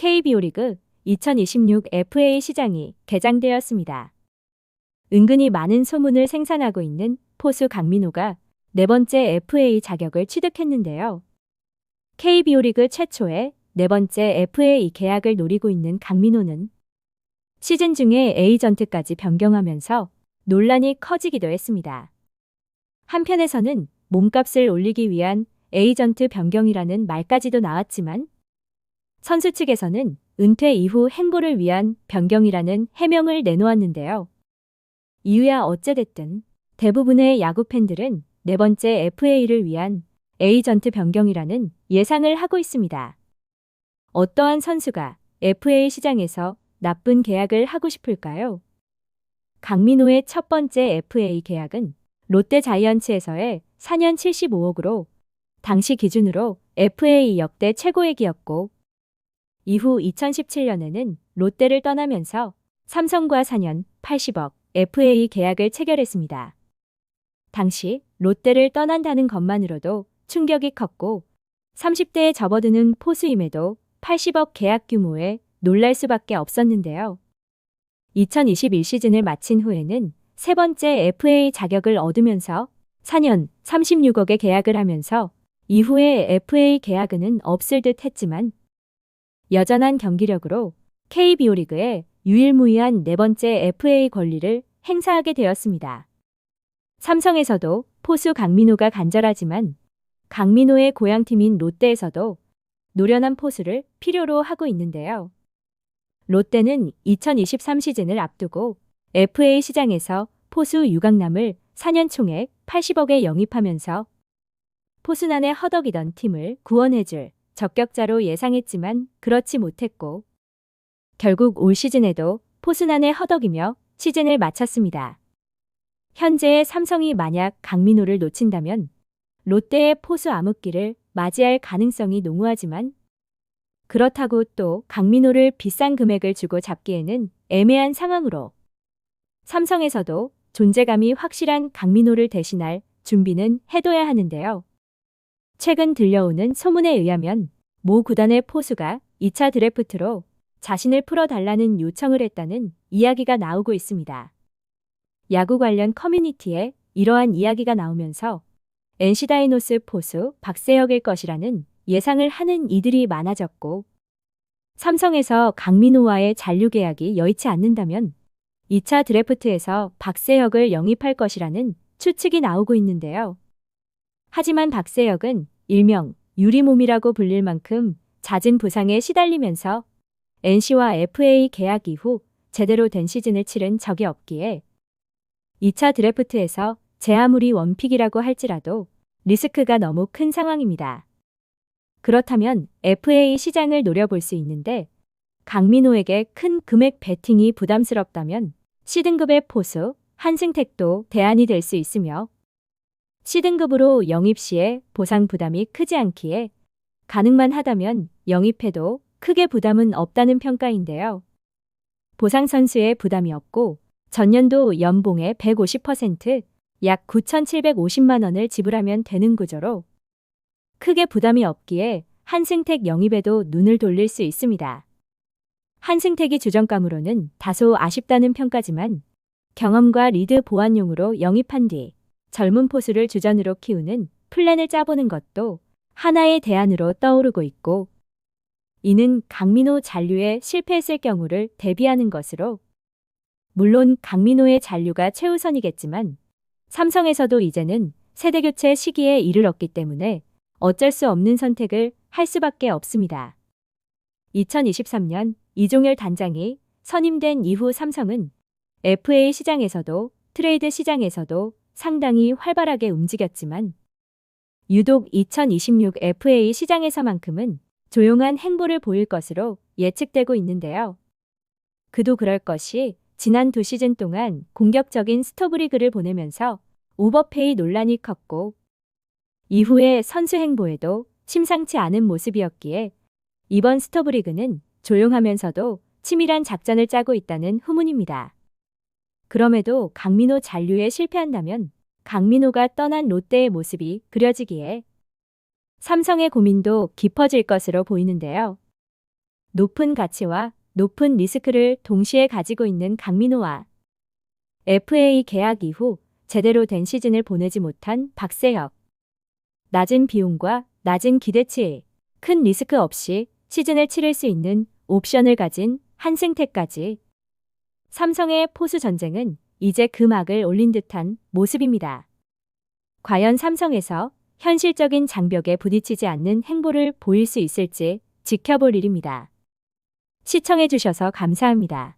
KBO 리그 2026 FA 시장이 개장되었습니다. 은근히 많은 소문을 생산하고 있는 포수 강민호가 네 번째 FA 자격을 취득했는데요. KBO 리그 최초의 네 번째 FA 계약을 노리고 있는 강민호는 시즌 중에 에이전트까지 변경하면서 논란이 커지기도 했습니다. 한편에서는 몸값을 올리기 위한 에이전트 변경이라는 말까지도 나왔지만 선수 측에서는 은퇴 이후 행보를 위한 변경이라는 해명을 내놓았는데요. 이유야 어찌됐든 대부분의 야구 팬들은 네 번째 FA를 위한 에이전트 변경이라는 예상을 하고 있습니다. 어떠한 선수가 FA 시장에서 나쁜 계약을 하고 싶을까요? 강민호의 첫 번째 FA 계약은 롯데 자이언츠에서의 4년 75억으로 당시 기준으로 FA 역대 최고액이었고 이후 2017년에는 롯데를 떠나면서 삼성과 4년 80억 FA 계약을 체결했습니다. 당시 롯데를 떠난다는 것만으로도 충격이 컸고 30대에 접어드는 포수임에도 80억 계약 규모에 놀랄 수밖에 없었는데요. 2021 시즌을 마친 후에는 세 번째 FA 자격을 얻으면서 4년 36억에 계약을 하면서 이후에 FA 계약은 없을 듯 했지만 여전한 경기력으로 KBO 리그에 유일무이한 네 번째 FA 권리를 행사하게 되었습니다. 삼성에서도 포수 강민호가 간절하지만 강민호의 고향팀인 롯데에서도 노련한 포수를 필요로 하고 있는데요. 롯데는 2023 시즌을 앞두고 FA 시장에서 포수 유강남을 4년 총액 80억에 영입하면서 포수난에 허덕이던 팀을 구원해줄 적격자로 예상했지만 그렇지 못했고 결국 올 시즌에도 포수난에 허덕이며 시즌을 마쳤습니다. 현재의 삼성이 만약 강민호를 놓친다면 롯데의 포수 암흑기를 맞이할 가능성이 농후하지만 그렇다고 또 강민호를 비싼 금액을 주고 잡기에는 애매한 상황으로 삼성에서도 존재감이 확실한 강민호를 대신할 준비는 해둬야 하는데요. 최근 들려오는 소문에 의하면 모 구단의 포수가 2차 드래프트로 자신을 풀어달라는 요청을 했다는 이야기가 나오고 있습니다. 야구 관련 커뮤니티에 이러한 이야기가 나오면서 NC 다이노스 포수 박세혁일 것이라는 예상을 하는 이들이 많아졌고 삼성에서 강민호와의 잔류 계약이 여의치 않는다면 2차 드래프트에서 박세혁을 영입할 것이라는 추측이 나오고 있는데요. 하지만 박세혁은 일명 유리몸이라고 불릴 만큼 잦은 부상에 시달리면서 NC와 FA 계약 이후 제대로 된 시즌을 치른 적이 없기에 2차 드래프트에서 제 아무리 원픽이라고 할지라도 리스크가 너무 큰 상황입니다. 그렇다면 FA 시장을 노려볼 수 있는데 강민호에게 큰 금액 베팅이 부담스럽다면 C등급의 포수 한승택도 대안이 될 수 있으며 C등급으로 영입 시에 보상 부담이 크지 않기에 가능만 하다면 영입해도 크게 부담은 없다는 평가인데요. 보상 선수의 부담이 없고 전년도 연봉의 150%, 약 9,750만 원을 지불하면 되는 구조로 크게 부담이 없기에 한승택 영입에도 눈을 돌릴 수 있습니다. 한승택이 주전감으로는 다소 아쉽다는 평가지만 경험과 리드 보완용으로 영입한 뒤 젊은 포수를 주전으로 키우는 플랜을 짜보는 것도 하나의 대안으로 떠오르고 있고 이는 강민호 잔류에 실패했을 경우를 대비하는 것으로 물론 강민호의 잔류가 최우선이겠지만 삼성에서도 이제는 세대교체 시기에 이르렀기 때문에 어쩔 수 없는 선택을 할 수밖에 없습니다. 2023년 이종열 단장이 선임된 이후 삼성은 FA 시장에서도 트레이드 시장에서도 상당히 활발하게 움직였지만 유독 2026 FA 시장에서만큼은 조용한 행보를 보일 것으로 예측되고 있는데요. 그도 그럴 것이 지난 두 시즌 동안 공격적인 스토브리그를 보내면서 오버페이 논란이 컸고 이후에 선수 행보에도 심상치 않은 모습이었기에 이번 스토브리그는 조용하면서도 치밀한 작전을 짜고 있다는 후문입니다. 그럼에도 강민호 잔류에 실패한다면 강민호가 떠난 롯데의 모습이 그려지기에 삼성의 고민도 깊어질 것으로 보이는데요. 높은 가치와 높은 리스크를 동시에 가지고 있는 강민호와 FA 계약 이후 제대로 된 시즌을 보내지 못한 박세혁. 낮은 비용과 낮은 기대치, 큰 리스크 없이 시즌을 치를 수 있는 옵션을 가진 한승태까지. 삼성의 포수 전쟁은 이제 금악을 올린 듯한 모습입니다. 과연 삼성에서 현실적인 장벽에 부딪히지 않는 행보를 보일 수 있을지 지켜볼 일입니다. 시청해주셔서 감사합니다.